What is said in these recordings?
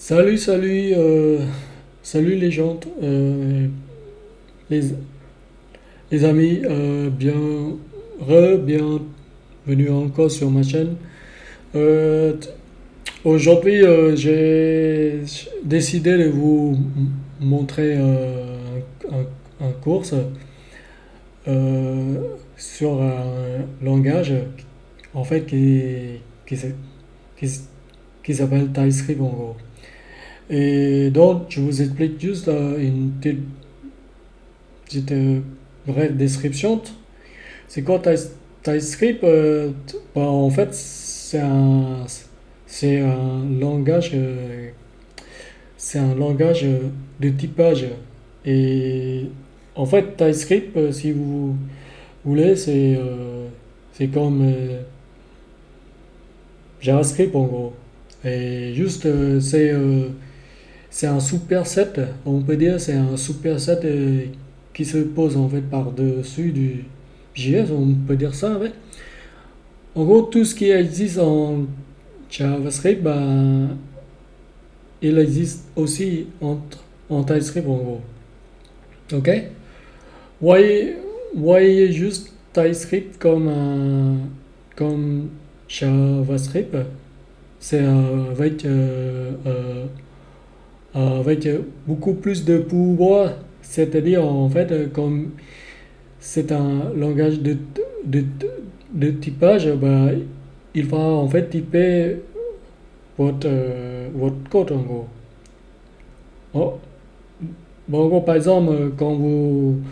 Salut les gens, les, les amis, bienvenue encore sur ma chaîne. Euh, t- Aujourd'hui, j'ai décidé de vous montrer un course sur un langage en fait qui, s- qui, s- qui s'appelle TypeScript en gros. Et donc, je vous explique juste une petite brève description. C'est quoi TypeScript? En fait, c'est un langage, c'est un langage de typage. Et en fait, TypeScript, si vous voulez, c'est comme JavaScript en gros. Et juste, c'est un superset, on peut dire, c'est un superset qui se pose en fait par-dessus du JS, on peut dire ça en fait. En gros, tout ce qui existe en JavaScript, ben, il existe aussi en TypeScript en gros. Ok? Voyez, voyez juste TypeScript comme JavaScript. C'est avec beaucoup plus de pouvoir, c'est-à-dire en fait, comme c'est un langage de, de typage, bah, il va en fait typer votre code en gros. Oh, bon, en gros, par exemple, quand vous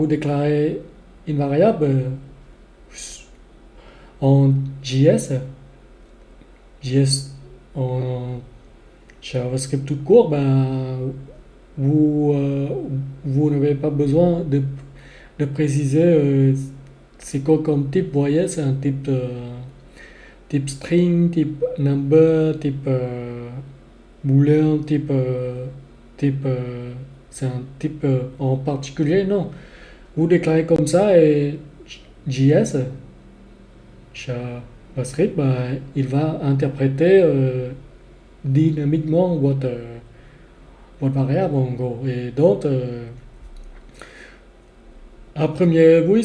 déclarez une variable en JS en JavaScript tout court, ben, vous, vous n'avez pas besoin de préciser c'est quoi comme type. Vous voyez, c'est un type, type string, type number, type boolean, type c'est un type en particulier. Non, vous déclarez comme ça et JS, JavaScript, ben, il va interpréter dynamiquement votre variable en gros. Et donc, à première vue,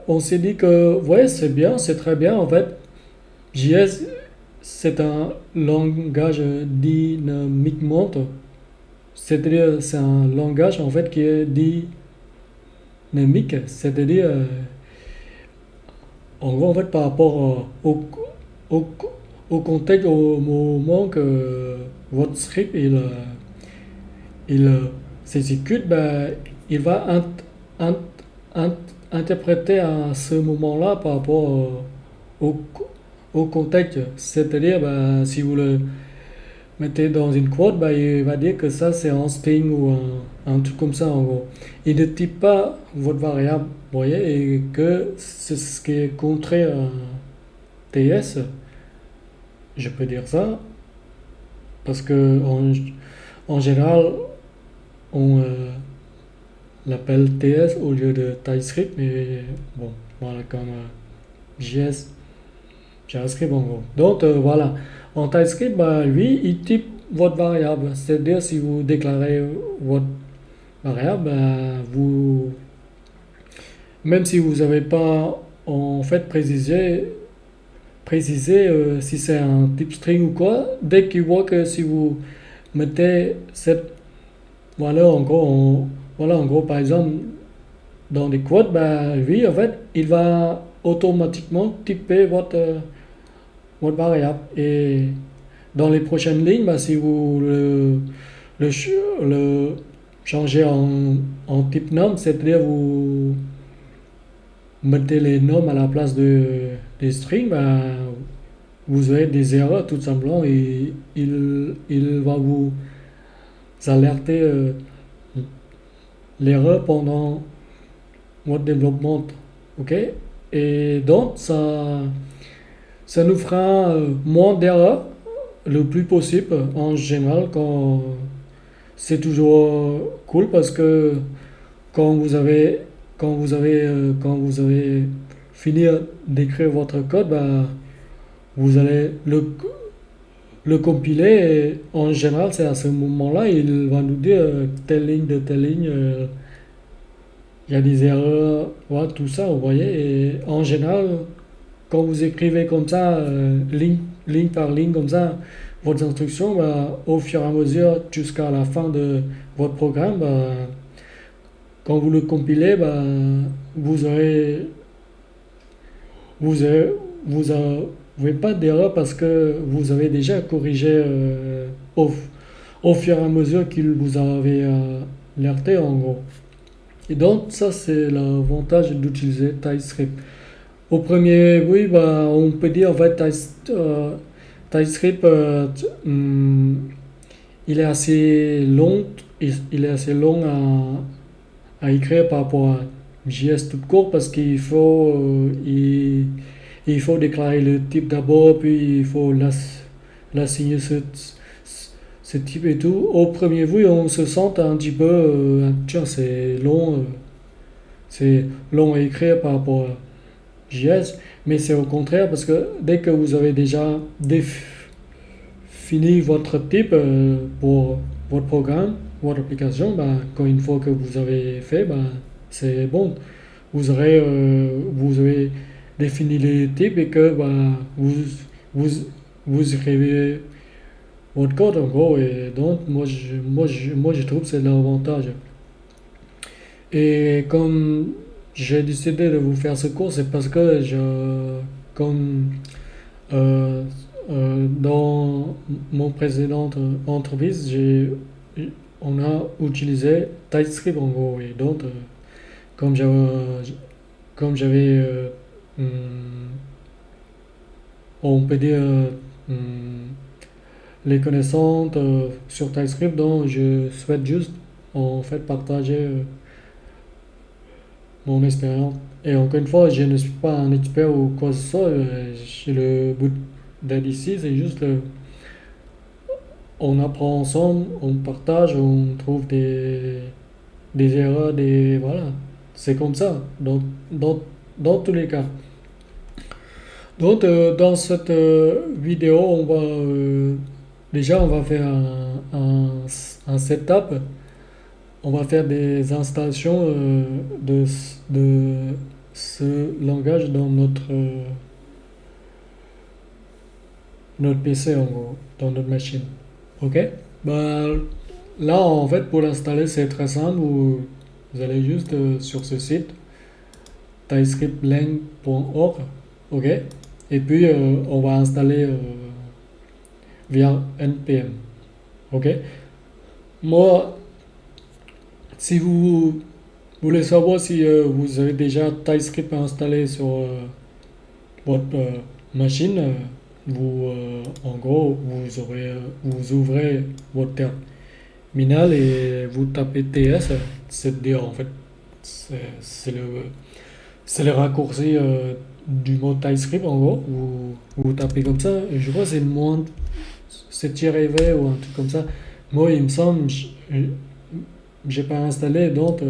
on s'est dit que ouais, c'est bien, c'est très bien en fait. JS, c'est un langage dynamiquement, c'est-à-dire c'est un langage en fait qui est dynamique, c'est-à-dire en gros en fait par rapport au, au contexte, au moment que votre script il s'exécute, ben, il va int- int- interpréter à ce moment-là par rapport au, au contexte. C'est-à-dire, ben, si vous le mettez dans une quote, ben, il va dire que ça c'est un string ou un truc comme ça en gros. Il ne type pas votre variable, vous voyez, et que c'est ce qui est contraire à TS, je peux dire ça, parce que en général, on l'appelle TS au lieu de TypeScript, mais bon, voilà, comme JS, JavaScript en gros. Donc voilà, en TypeScript, bah, lui, il type votre variable, c'est-à-dire si vous déclarez votre variable, bah, vous, même si vous n'avez pas en fait précisé si c'est un type string ou quoi, dès qu'il voit que si vous mettez cette valeur en gros, voilà, en gros, par exemple, dans les quotes, bah, lui, en fait, il va automatiquement typer votre variable. Et dans les prochaines lignes, bah, si vous le, le changez en type num, c'est-à-dire vous mettez les nums à la place des strings, bah, vous avez des erreurs tout simplement et il va vous alerter l'erreur pendant votre développement. Ok? Et donc, ça nous fera moins d'erreurs le plus possible en général quand c'est toujours cool parce que quand vous avez quand vous avez fini d'écrire votre code, bah, vous allez le compiler, et en général, c'est à ce moment-là, il va nous dire telle ligne de telle ligne, il y a des erreurs, voilà, tout ça, vous voyez. Et en général, quand vous écrivez comme ça, ligne par ligne, comme ça, vos instructions, bah, au fur et à mesure, jusqu'à la fin de votre programme, bah, quand vous le compilez, bah, vous aurez, vous aurez, vous avez pas d'erreur parce que vous avez déjà corrigé au fur et à mesure qu'il vous avait alerté, en gros. Et donc, ça, c'est l'avantage d'utiliser TypeScript. Au premier, oui, bah, on peut dire en fait TypeScript, il est assez long, il est assez long à écrire par rapport à JS tout court parce il faut déclarer le type d'abord, puis il faut l'assigner ce type et tout. Au premier vue, on se sent un petit peu, tiens, c'est long à écrire par rapport à JS, mais c'est au contraire parce que dès que vous avez déjà défini votre type pour votre programme, votre application, bah, quand une fois que vous avez fait, bah, c'est bon. Vous avez défini les types et que bah, vous, vous écrivez votre code en gros. Et donc, moi, je trouve que c'est l'avantage. Et comme j'ai décidé de vous faire ce cours, c'est parce que comme dans mon précédente entreprise, on a utilisé TypeScript en gros. Et donc, comme j'avais, hum, on peut dire, hum, les connaissances sur TypeScript, donc je souhaite juste en fait partager mon expérience. Et encore une fois, je ne suis pas un expert ou quoi que ce soit. Le but d'être ici, c'est juste on apprend ensemble, on partage, on trouve des erreurs, voilà. C'est comme ça, dans tous les cas. Donc, dans cette vidéo, déjà, on va faire un setup. On va faire des installations de ce langage dans notre PC, en gros, dans notre machine. OK? Bah, là, en fait, pour l'installer, c'est très simple. Vous allez juste sur ce site, typescriptlang.org. OK? Et puis, on va installer via npm. OK? Moi, si vous voulez savoir si vous avez déjà TypeScript installé sur votre machine, en gros, vous ouvrez votre terminal et vous tapez TS, c'est-à-dire en fait, c'est le raccourci du mot TypeScript en gros. Vous tapez comme ça, je crois que c'est moins, c'est tiré V ou un truc comme ça. Moi, il me semble, j'ai pas installé, donc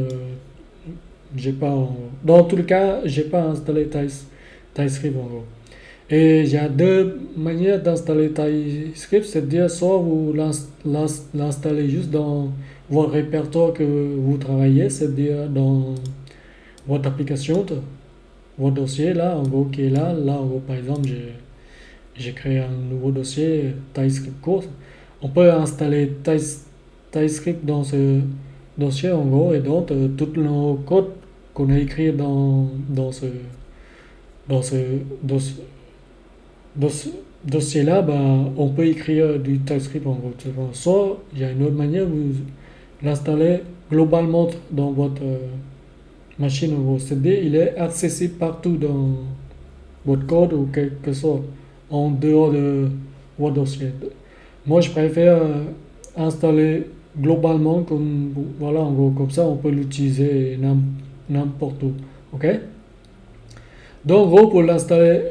j'ai pas. Dans tout le cas, j'ai pas installé TypeScript en gros. Et il y a deux manières d'installer TypeScript, c'est-à-dire soit vous l'installez juste dans votre répertoire que vous travaillez, c'est-à-dire dans votre application, votre dossier là, en gros qui est là. Là, en gros, par exemple, j'ai créé un nouveau dossier TypeScript course. On peut installer TypeScript dans ce dossier en gros et donc tous nos codes qu'on a écrits dans ce dossier-là, bah, on peut écrire du TypeScript en gros. Soit il y a une autre manière, vous l'installez globalement dans votre machine en gros. C'est-à-dire il est accessible partout dans votre code ou quelque que soit en dehors de votre dossier. Moi, je préfère installer globalement comme voilà en gros comme ça on peut l'utiliser n'importe où. OK? Donc en gros pour l'installer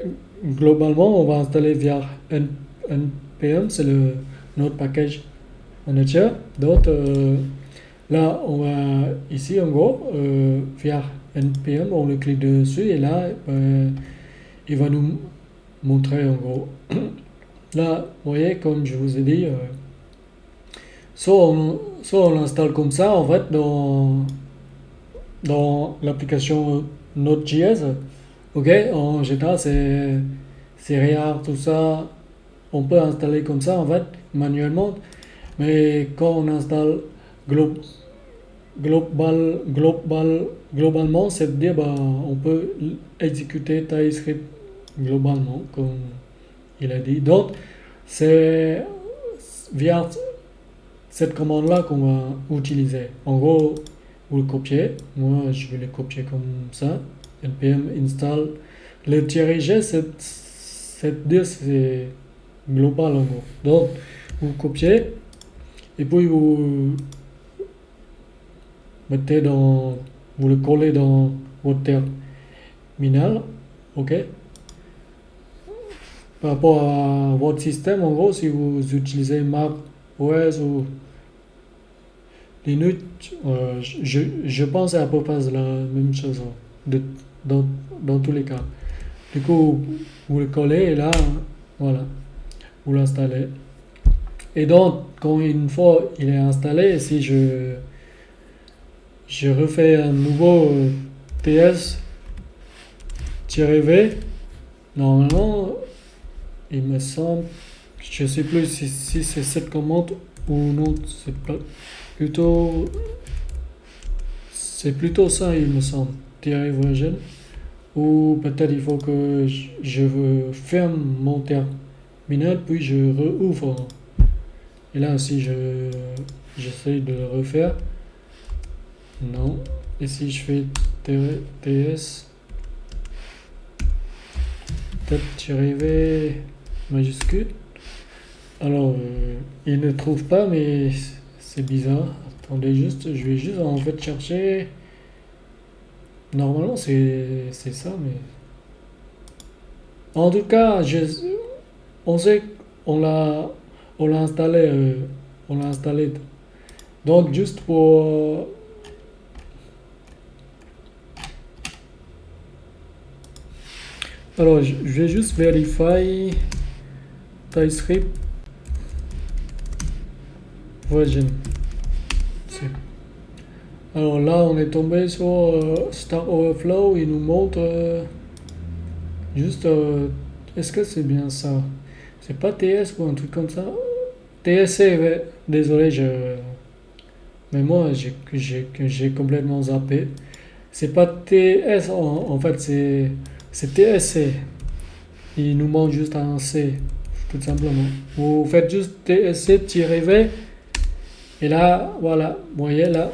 globalement on va installer via npm, c'est notre package manager. Donc là on va ici en gros via npm on le clique dessus et là il va nous montrer en gros Là, vous voyez, comme je vous ai dit, soit on l'installe comme ça, en fait, dans l'application Node.js. Ok, en général, c'est rare, tout ça. On peut installer comme ça, en fait, manuellement. Mais quand on installe glo- globalement, c'est-à-dire bah, on peut exécuter TypeScript globalement, comme il a dit. Donc, c'est via cette commande-là qu'on va utiliser. En gros, vous le copiez. Moi, je vais le copier comme ça. npm install. Le -g, c'est-à-dire c'est global en gros. Donc, vous copiez et puis vous mettez vous le collez dans votre terminal, ok? Par rapport à votre système, en gros, si vous utilisez Mac OS ou Linux, je pense à peu près la même chose de, dans, dans tous les cas. Du coup, vous le collez et là, voilà, vous l'installez. Et donc, quand une fois il est installé, si je refais un nouveau ts-v, normalement, il me semble, je ne sais plus si c'est cette commande ou non, plutôt, c'est plutôt ça, il me semble, -version. Ou peut-être il faut que je ferme mon terminal, puis je rouvre. Et là aussi, j'essaie de le refaire. Non. Et si je fais ts, tab-v majuscule, alors il ne trouve pas, mais c'est bizarre. Attendez juste, je vais juste en fait chercher. Normalement, c'est ça, mais. En tout cas, on sait qu'on on l'a installé. On l'a installé. Donc, juste pour. Alors, je vais juste vérifier TypeScript version. Alors là, on est tombé sur Stack Overflow. Il nous montre juste. Est-ce que c'est bien ça? C'est pas TS ou un truc comme ça? TSC, ouais. Désolé, mais moi j'ai complètement zappé. C'est pas TS, en fait, c'est TSC. Il nous manque juste un C, tout simplement. Vous faites juste TSC-V. Et là, voilà, vous voyez là,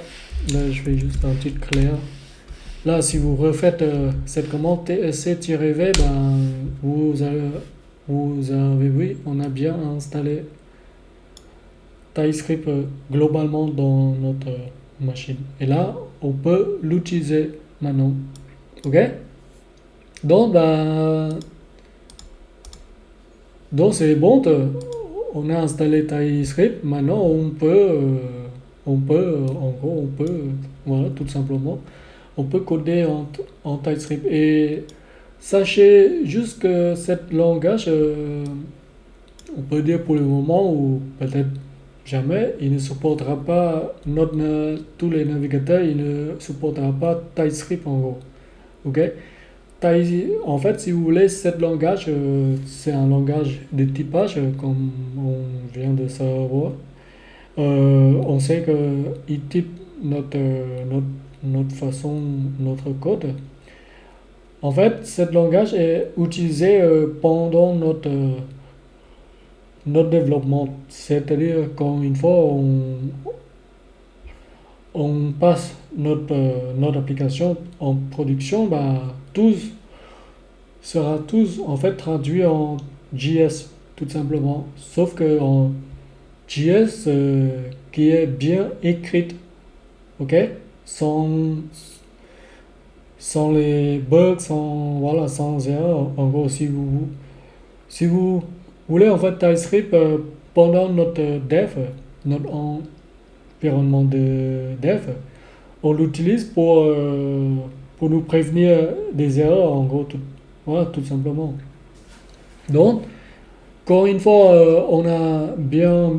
je fais juste un petit clair. Là, si vous refaites cette commande TSC-V, ben, vous avez vu, on a bien installé TypeScript globalement dans notre machine. Et là, on peut l'utiliser maintenant. Ok? Donc, ben, donc c'est bon. On a installé TypeScript. Maintenant, en gros, voilà, tout simplement, on peut coder en TypeScript. Et sachez juste que cette langage, on peut dire pour le moment, ou peut-être jamais, il ne supportera pas, tous les navigateurs, il ne supportera pas TypeScript en gros. Ok? En fait, si vous voulez, ce langage, c'est un langage de typage, comme on vient de savoir. On sait qu'il type notre façon, notre code. En fait, ce langage est utilisé pendant notre développement. C'est-à-dire qu'une fois on passe notre application en production, bah, tout sera tous en fait traduit en JS, tout simplement. Sauf que en JS qui est bien écrite, ok? Sans, sans les bugs, voilà, sans erreur. En gros, si vous voulez en fait TypeScript pendant notre dev, notre environnement de dev, on l'utilise pour nous prévenir des erreurs, en gros, voilà, tout simplement. Donc, Quand une fois on a bien,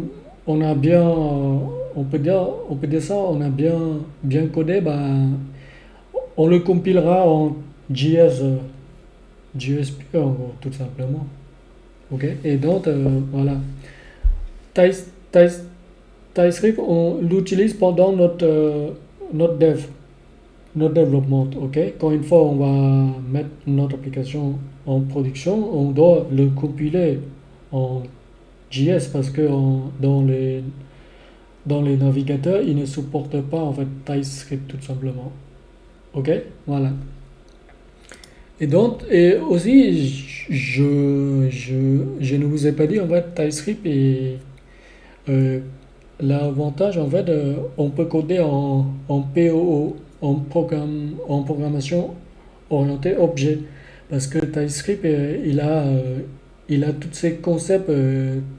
on peut dire ça, on a bien codé, ben, on le compilera en JS pur, en gros, tout simplement. Ok? Et donc, voilà. Ty- Ty- TypeScript, on l'utilise pendant notre dev, notre développement. Ok? Quand une fois on va mettre notre application en production, on doit le compiler en JS parce que dans les navigateurs, ils ne supportent pas en fait TypeScript tout simplement. Ok? Voilà. Et donc, et aussi, je ne vous ai pas dit en fait TypeScript et euh, l'avantage en fait, on peut coder en POO, en programmation orientée objet. Parce que TypeScript, il a tous ces concepts,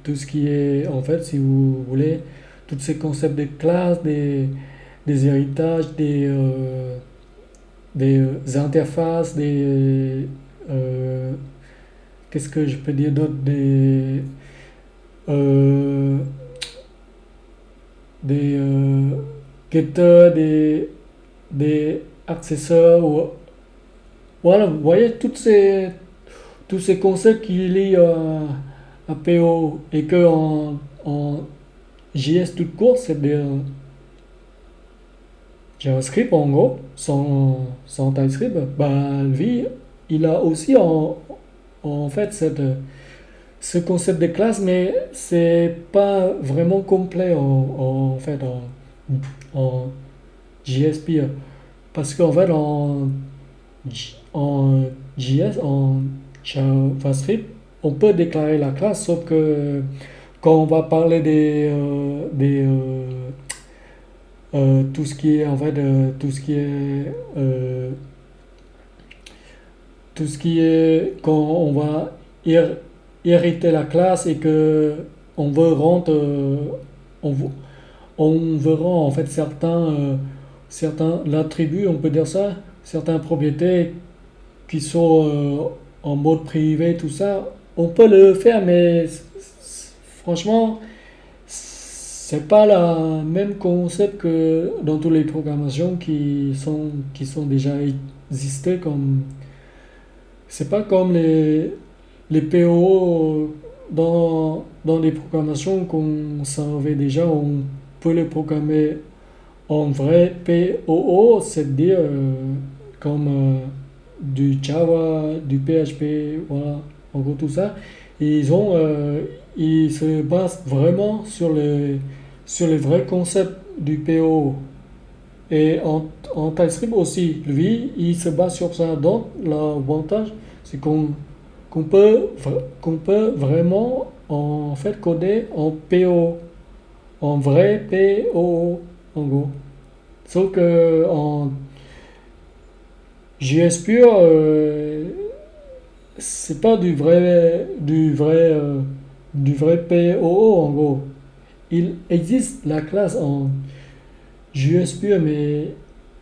tout ce qui est, en fait, si vous voulez, tous ces concepts des classes, des héritages, des interfaces, qu'est-ce que je peux dire d'autre, euh, getters, des accesseurs, voilà, vous voyez, tous ces concepts qui lient à PO et que en JS toute courte, c'est des JavaScript en gros, sans TypeScript, bah lui, il a aussi en fait ce concept de classe, mais c'est pas vraiment complet en fait en JS pure. Parce qu'en fait, en JS, en JavaScript, on peut déclarer la classe, sauf que quand on va parler tout ce qui est en fait tout ce qui est tout ce qui est quand on va hériter la classe et que on veut rendre on, on veut rendre en fait certains l'attribut, on peut dire ça, certaines propriétés qui sont en mode privé, tout ça, on peut le faire, mais franchement, c'est pas le même concept que dans toutes les programmations qui sont déjà existées comme. C'est pas comme les PO dans les programmations qu'on savait déjà, on peut les programmer en vrai POO, c'est-à-dire comme du Java, du PHP, voilà, en gros tout ça. Ils se basent vraiment sur les vrais concepts du PO. Et en TypeScript aussi, lui, il se base sur ça. Donc, l'avantage, c'est qu'on peut vraiment en fait coder en PO, en vrai PO, en gros. Sauf que en JS pur, c'est pas du vrai POO en gros. Il existe la classe en JS pur, mais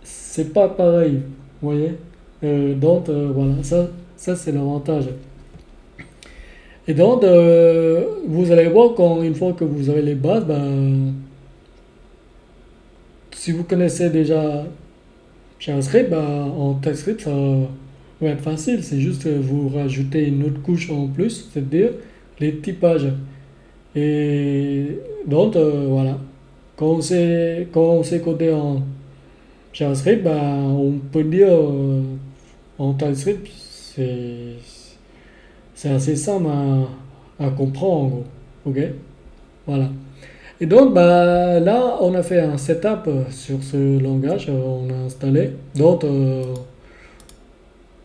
c'est pas pareil, vous voyez. Donc voilà, ça c'est l'avantage. Et donc vous allez voir quand une fois que vous avez les bases, ben, si vous connaissez déjà JavaScript, ben, en TypeScript ça va être facile. C'est juste que vous rajoutez une autre couche en plus, c'est-à-dire les typages. Et donc, voilà. Quand on sait coder en JavaScript, bah, on peut dire en TypeScript, c'est assez simple à comprendre, en gros. Ok? Voilà. Et donc, bah, là, on a fait un setup sur ce langage, on a installé. Donc,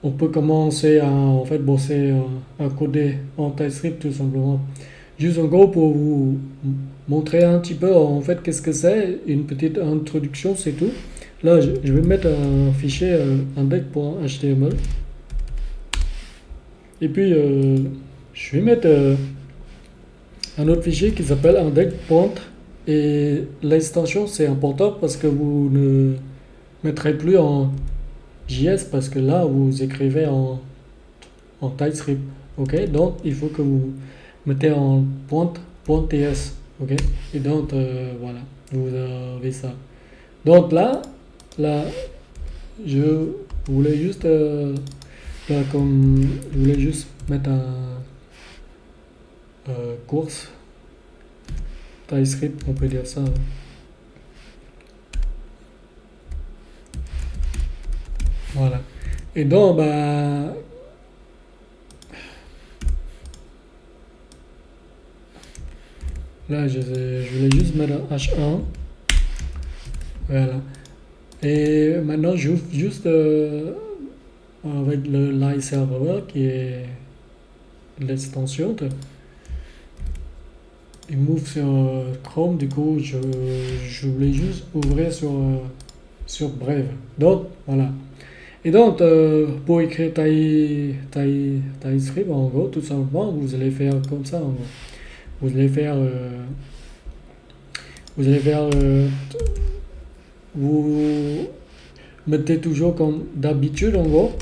on peut commencer à en fait bosser, à coder en TypeScript tout simplement. Juste en gros pour vous montrer un petit peu en fait qu'est-ce que c'est, une petite introduction, c'est tout. Là, je vais mettre un fichier index.html et puis je vais mettre un autre fichier qui s'appelle index. Et l'extension c'est important parce que vous ne mettrez plus en JS parce que là vous écrivez en TypeScript. Ok, donc il faut que vous mettez en .ts, ok? Et donc, voilà, vous avez ça. Donc là, je voulais juste, là, comme je voulais juste mettre un course TypeScript, on peut dire ça. Voilà. Et donc, bah, là, je voulais juste mettre un H1. Voilà. Et maintenant, j'ouvre juste avec le live server qui est l'extension. Il m'ouvre sur Chrome, du coup, je voulais juste ouvrir sur Brave. Donc, voilà. Et donc, pour écrire TypeScript, en gros, tout simplement, vous allez faire comme ça, en gros. Vous allez faire, vous allez faire, vous mettez toujours comme d'habitude, en gros.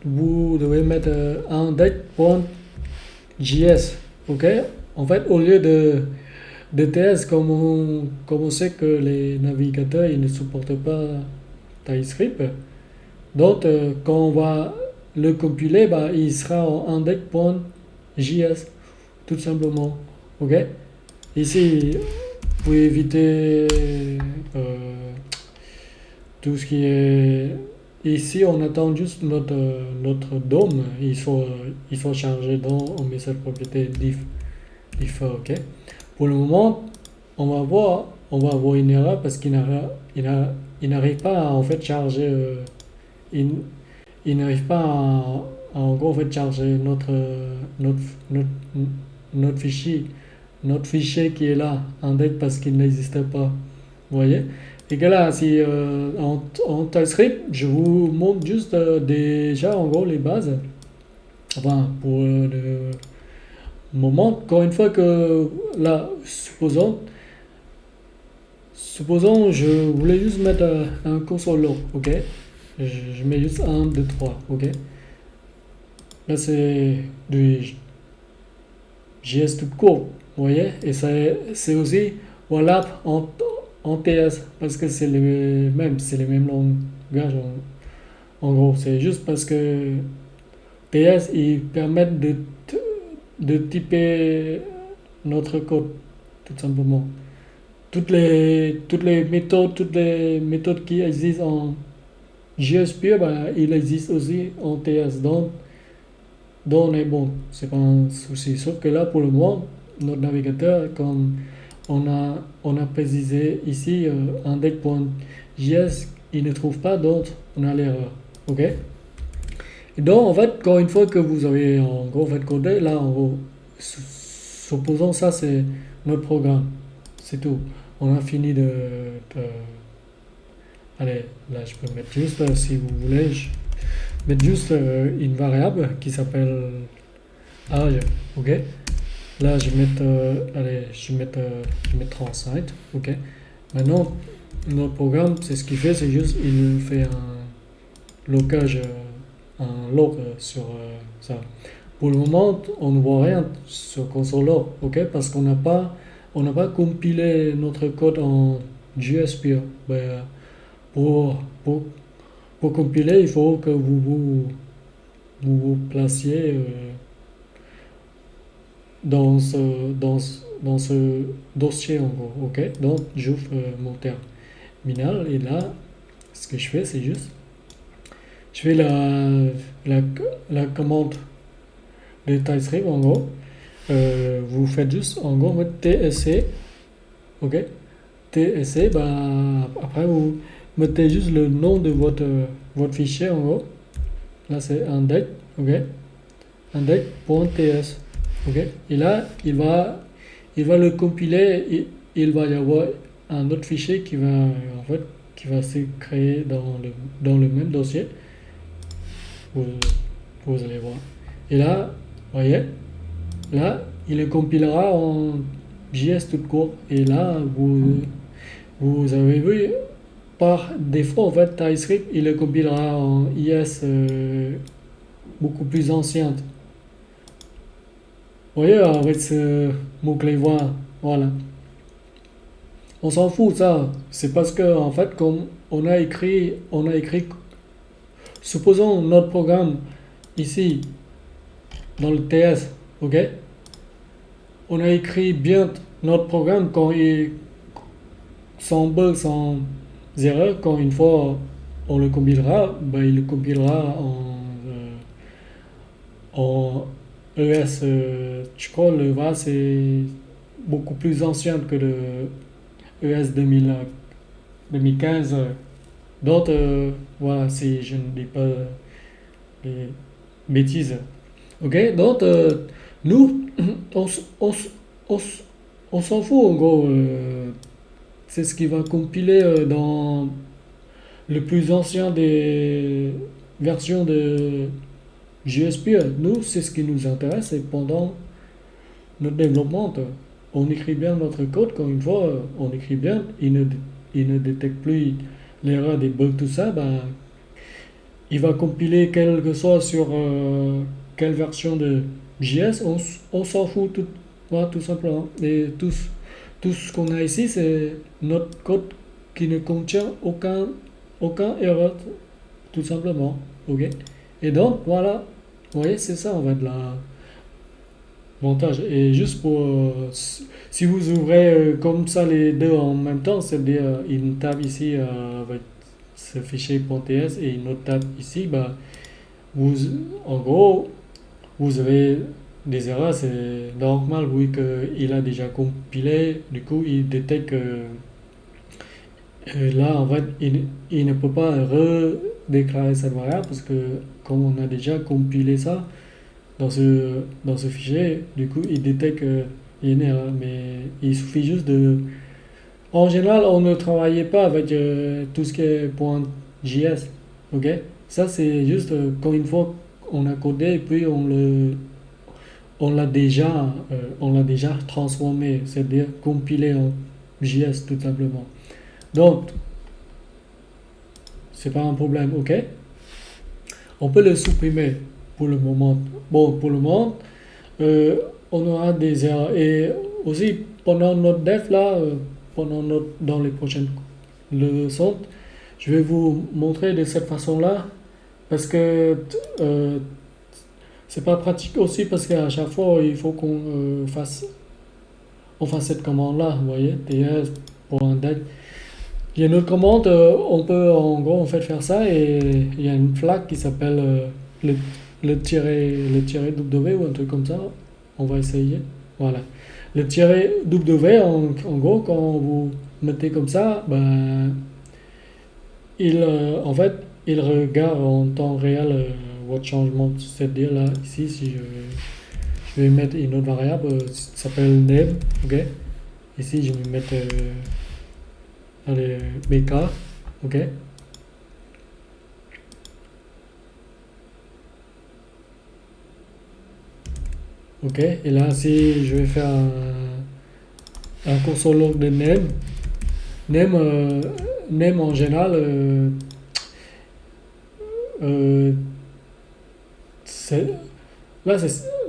Vous devez mettre index.js, ok? En fait, au lieu de TS, comme on sait que les navigateurs ils ne supportent pas TypeScript, donc quand on va le compiler, bah, il sera en index.js, tout simplement, ok? Ici, vous pouvez éviter tout ce qui est. Ici, on attend juste notre DOM. Il faut charger dans un message propriété diff, ok. Pour le moment, on va avoir une erreur parce il n'arrive pas à en fait charger, il, il n'arrive pas en gros en fait charger notre, notre, notre fichier qui est là, index parce qu'il n'existait pas. Vous voyez? Et que là, si en TypeScript, je vous montre juste déjà en gros les bases. Enfin, pour le moment, encore une fois que là, supposons je voulais juste mettre un console log, ok? Je mets juste 1, 2, 3, ok? Là, c'est du JS tout court, vous voyez? Et c'est aussi voilà en TS parce que c'est les mêmes langages en gros. C'est juste parce que TS ils permettent de typer notre code tout simplement. Toutes les méthodes qui existent en JS pur, bah, il existe aussi en TS. Donc on est bon, c'est pas un souci. Sauf que là, pour le moment, notre navigateur, comme on a précisé ici index.js, il ne trouve pas, donc on a l'erreur. Ok? Et donc, en fait, quand une fois que vous avez en gros fait codé, là, en gros, supposons ça, c'est notre programme. C'est tout. On a fini allez, là, je peux mettre juste, si vous voulez, mettre juste une variable qui s'appelle âge. Ok? Là, allez, je vais mettre 37. Ok? Maintenant, notre programme, c'est ce qu'il fait, c'est juste, il fait un logage, un log sur ça. Pour le moment, on ne voit rien sur console log, ok? Parce on n'a pas compilé notre code en JS pur. Ben, pour, pour, pour compiler, il faut que vous placiez dans ce dossier en gros, ok? Donc, j'ouvre mon terminal et là, ce que je fais, c'est juste, je fais la, la commande de TypeScript en gros. Vous faites juste en gros votre TSC, ok? TSC, bah, après vous mettez juste le nom de votre fichier en gros. Là c'est index, ok? Index.ts, ok? Et là il va le compiler et il va y avoir un autre fichier qui va en fait qui va se créer dans le même dossier. Vous, vous allez voir. Et là, voyez, là, il le compilera en JS tout court. Et là, vous avez vu, par défaut, en fait, TypeScript, il le compilera en IS beaucoup plus ancienne. voyez, avec ce mot-clé voilà. On s'en fout ça. C'est parce que en fait, comme on a écrit, supposons notre programme ici dans le TS, ok? On a écrit bien notre programme sans bug, sans erreur. Quand une fois on le compilera, ben, il le compilera en ES. Je crois le VA c'est beaucoup plus ancien que le ES 2015. Donc, voilà, si je ne dis pas des bêtises. Ok, donc, nous, on, s- on, s- on s- on s'en fout en gros. C'est ce qui va compiler dans le plus ancien des versions de JSP. Nous, c'est ce qui nous intéresse et pendant notre développement, on écrit bien notre code. Quand une fois on écrit bien, il ne détecte plus l'erreur des bugs, tout ça. Ben, il va compiler quel que soit sur quelle version de JS, on s'en fout tout, voilà, tout simplement. Et tout ce qu'on a ici, c'est notre code qui ne contient aucun erreur, tout simplement. Ok. Et donc, voilà, vous voyez, c'est ça en fait l'avantage. Et juste pour, si vous ouvrez comme ça les deux en même temps, c'est-à-dire une table ici avec ce fichier .ts et une autre table ici, bah, vous, en gros, vous avez des erreurs, c'est normal, oui, qu'il a déjà compilé, du coup, il détecte que là, en fait, il ne peut pas redéclarer cette variable parce que, comme on a déjà compilé ça dans ce fichier, du coup, il détecte qu'il y a une erreur, mais il suffit juste de. En général, on ne travaillait pas avec tout ce qui est .js, ok? Ça, c'est juste quand une fois on a codé et puis on l'a déjà transformé, c'est-à-dire compilé en JS tout simplement. Donc, c'est pas un problème, ok? On peut le supprimer pour le moment. Bon, pour le moment, euh, on aura des erreurs. Et aussi, pendant notre dev là, dans les prochaines leçons, je vais vous montrer de cette façon-là parce que c'est pas pratique aussi parce qu'à chaque fois, il faut qu'on fasse cette commande-là, vous voyez, ts pour un dev. Il y a une autre commande, on peut en gros en fait faire ça et il y a une flag qui s'appelle le, le tiret W ou un truc comme ça. On va essayer. Voilà. Le tiret W, en gros, quand vous mettez comme ça, ben, en fait, il regarde en temps réel votre changement. C'est-à-dire là, ici, si je vais mettre une autre variable, ça s'appelle name, ok? Ici, je vais mettre allez, BK, ok? Ok, et là, si je vais faire un console log de name, name en général, euh, c'est,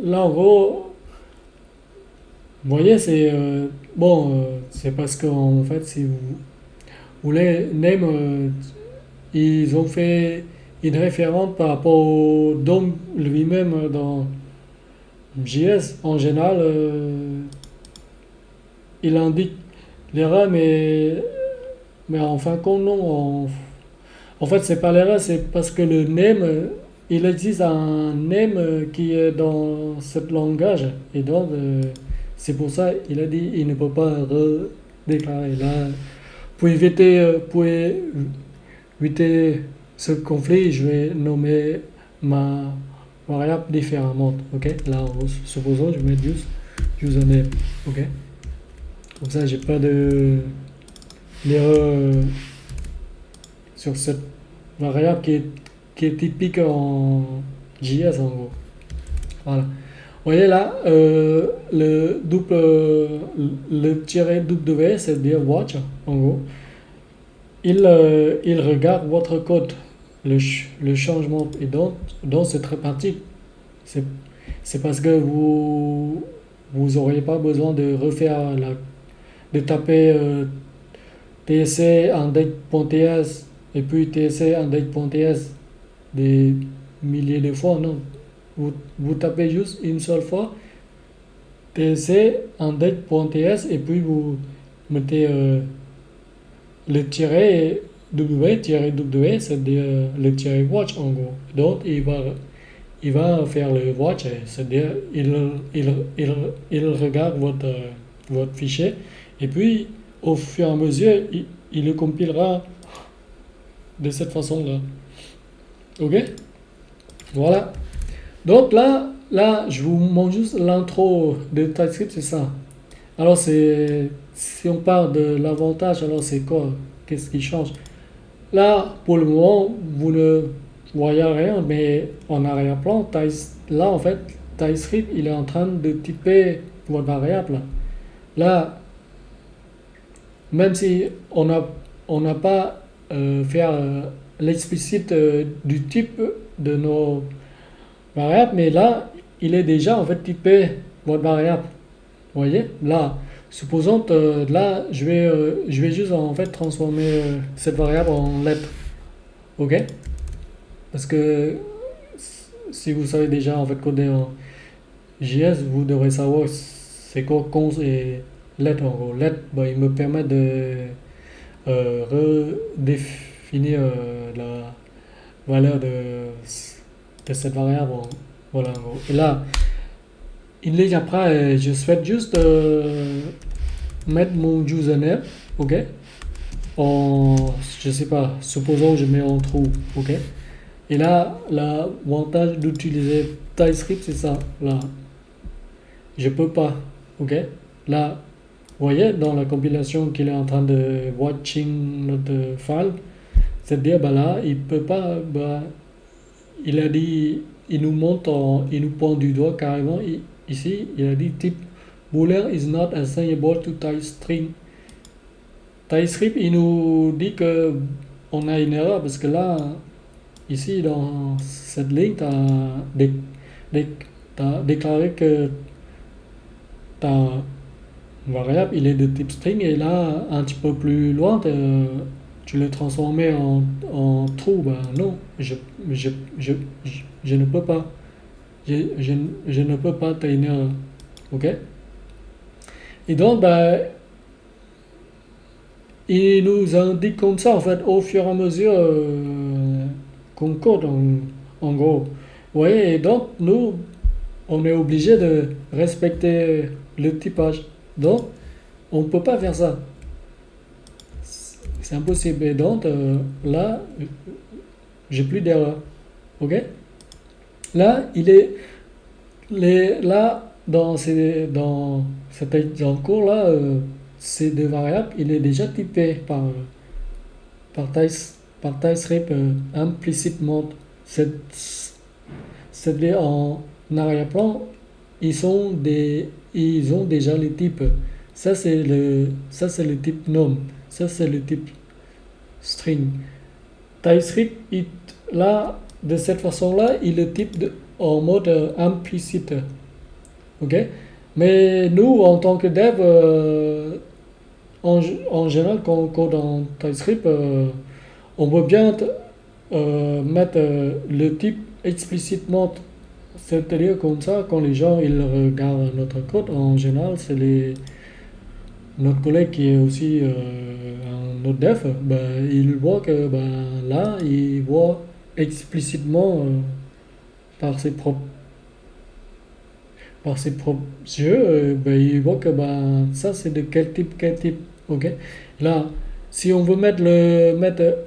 là en gros, vous voyez, c'est bon, c'est parce qu'en fait, si vous voulez, name, ils ont fait une référence par rapport au DOM lui-même dans JS. En général, il indique l'erreur, mais en fin de compte, non. En fait, c'est pas l'erreur, c'est parce que le name, il existe un name qui est dans ce langage. Et donc, c'est pour ça il a dit il ne peut pas redéclarer. Là, pour éviter ce conflit, je vais nommer ma variable différemment. Ok? Là, supposons, je mets juste username. Ok? Comme ça, j'ai pas d'erreur sur cette variable qui est typique en JS en gros. Voilà. Vous voyez là, le tiret W, c'est-à-dire watch en gros. Il regarde votre code, le changement. Et donc c'est très pratique. C'est, c'est parce que vous n'aurez pas besoin de refaire de taper tsc index.ts et puis tsc index.ts des milliers de fois, non. Vous tapez juste une seule fois tsc index.ts et puis vous mettez le tiret W, c'est-à-dire le tiret watch en gros. Donc il va faire le watch, c'est-à-dire il regarde votre fichier et puis au fur et à mesure il le compilera de cette façon-là. Ok? Voilà. Donc là, je vous montre juste l'intro de TypeScript, c'est ça. Alors si on parle de l'avantage, alors c'est quoi? Qu'est-ce qui change? Là, pour le moment, vous ne voyez rien, mais en arrière-plan, là, en fait, TypeScript, il est en train de typer votre variable. Là, même si on n'a pas fait l'explicite du type de nos variables, mais là, il est déjà, en fait, typé votre variable. Vous voyez? Là, supposons que là, je vais juste, en fait, transformer cette variable en lettre. Ok? Parce que si vous savez déjà en fait coder en JS, vous devrez savoir c'est quoi cons et let en gros. Let, bah, il me permet de redéfinir la valeur de cette variable. Voilà en gros. Et là, une ligne après, je souhaite juste mettre mon username, ok? Je sais pas, supposons que je mets en trou, ok? Et là, l'avantage d'utiliser TypeScript, c'est ça. Là, je peux pas. Ok? Là, vous voyez, dans la compilation qu'il est en train de watching notre file, c'est-à-dire, bah là, il peut pas, bah, il a dit, il nous pointe du doigt carrément, ici, il a dit type boolean is not assignable to type string. TypeScript, il nous dit que on a une erreur parce que là, ici, dans cette ligne, tu as déclaré que ta variable il est de type string et là, un petit peu plus loin, tu l'as transformé en true. Ben non, je, je, je ne peux pas. Je ne peux pas, t'as une erreur. Ok? Et donc, ben, il nous indique comme ça, en fait, au fur et à mesure qu'on code, en gros. Vous voyez, et donc, nous, on est obligé de respecter le typage. Donc, on ne peut pas faire ça. C'est impossible. Et donc, là, j'ai plus d'erreur. Ok? Là, là, dans cet exemple court là, ces deux variables, il est déjà typé par, par TypeScript implicitement. C'est-à-dire en arrière-plan, ils ont déjà les types. Ça c'est le type nom. Ça c'est le type string. TypeScript, là, de cette façon-là, il le type en mode implicite. Ok? Mais nous, en tant que dev, en général, quand on code en TypeScript, on veut bien mettre le type explicitement. C'est-à-dire comme ça, quand les gens ils regardent notre code, en général, c'est notre collègue qui est aussi un autre dev, ben, il voit que ben, là, il voit explicitement par ses propres yeux, ben, il voit que ben, ça c'est de quel type. Ok? Là, si on veut mettre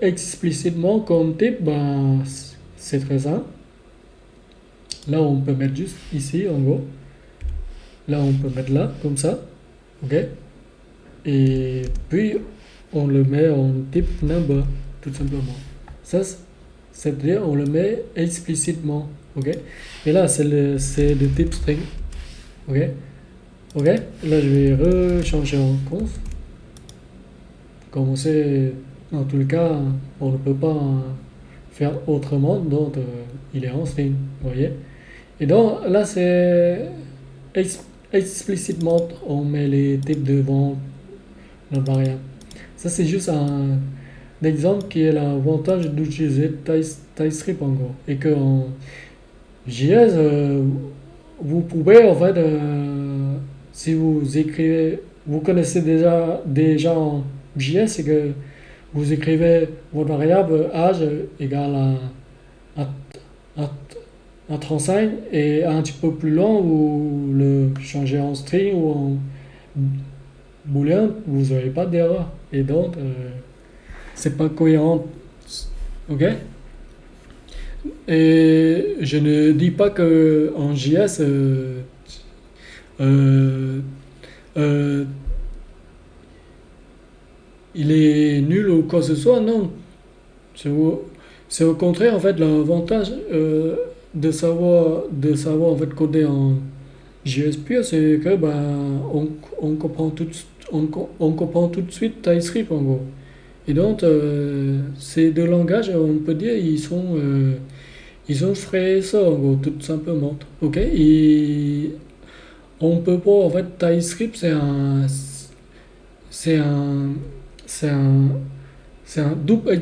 explicitement comme type, ben, c'est très simple. Là, on peut mettre juste ici, en gros. Là, on peut mettre là, comme ça. Ok? Et puis, on le met en type number, tout simplement. Ça, c'est-à-dire, on le met explicitement. Ok? Et là, c'est de type string. Ok? Ok? Là, je vais rechanger en conf. Comme on sait, dans tous les cas, on ne peut pas faire autrement, donc il est en string. Vous voyez? Et donc, là, c'est explicitement on met les types devant la variable. Ça c'est juste un exemple qui est l'avantage d'utiliser TypeScript en gros. Et que en JS, vous pouvez en fait, si vous écrivez, vous connaissez déjà en JS, c'est que vous écrivez votre variable âge égale à, à, à 35 et un petit peu plus long, vous le changez en string ou en boolean, vous n'aurez pas d'erreur. Et donc, c'est pas cohérent. Ok? Et je ne dis pas que en JS, euh, euh, il est nul ou quoi que ce soit, non. C'est au contraire, en fait, l'avantage de savoir en fait, coder en JS pur, c'est que on comprend on comprend tout de suite TypeScript en gros. Et donc, ces deux langages, on peut dire, ils ont créé ça en gros, tout simplement. Ok? Et on peut pas, en fait, TypeScript, c'est un, c'est un, c'est un double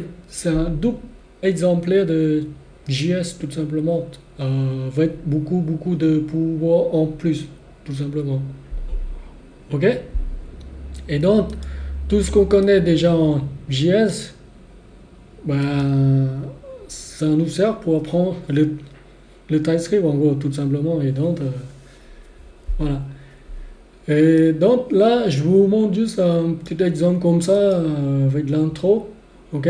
exemplaire de JS, tout simplement, avec beaucoup de pouvoir en plus, tout simplement. Ok? Et donc, tout ce qu'on connaît déjà en JS, ben, ça nous sert pour apprendre le TypeScript, en gros, tout simplement. Et donc, voilà. Et donc, là, je vous montre juste un petit exemple comme ça, avec l'intro. Ok?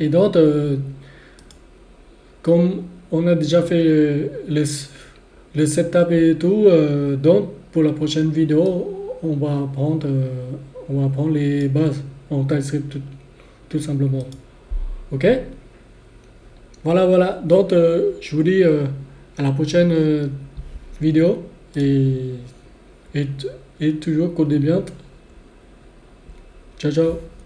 Et donc, comme on a déjà fait le setup et tout, donc pour la prochaine vidéo, on va apprendre les bases en TypeScript tout simplement. Ok? Voilà, voilà. Donc, je vous dis à la prochaine vidéo et, et toujours codez bien. Ciao, ciao.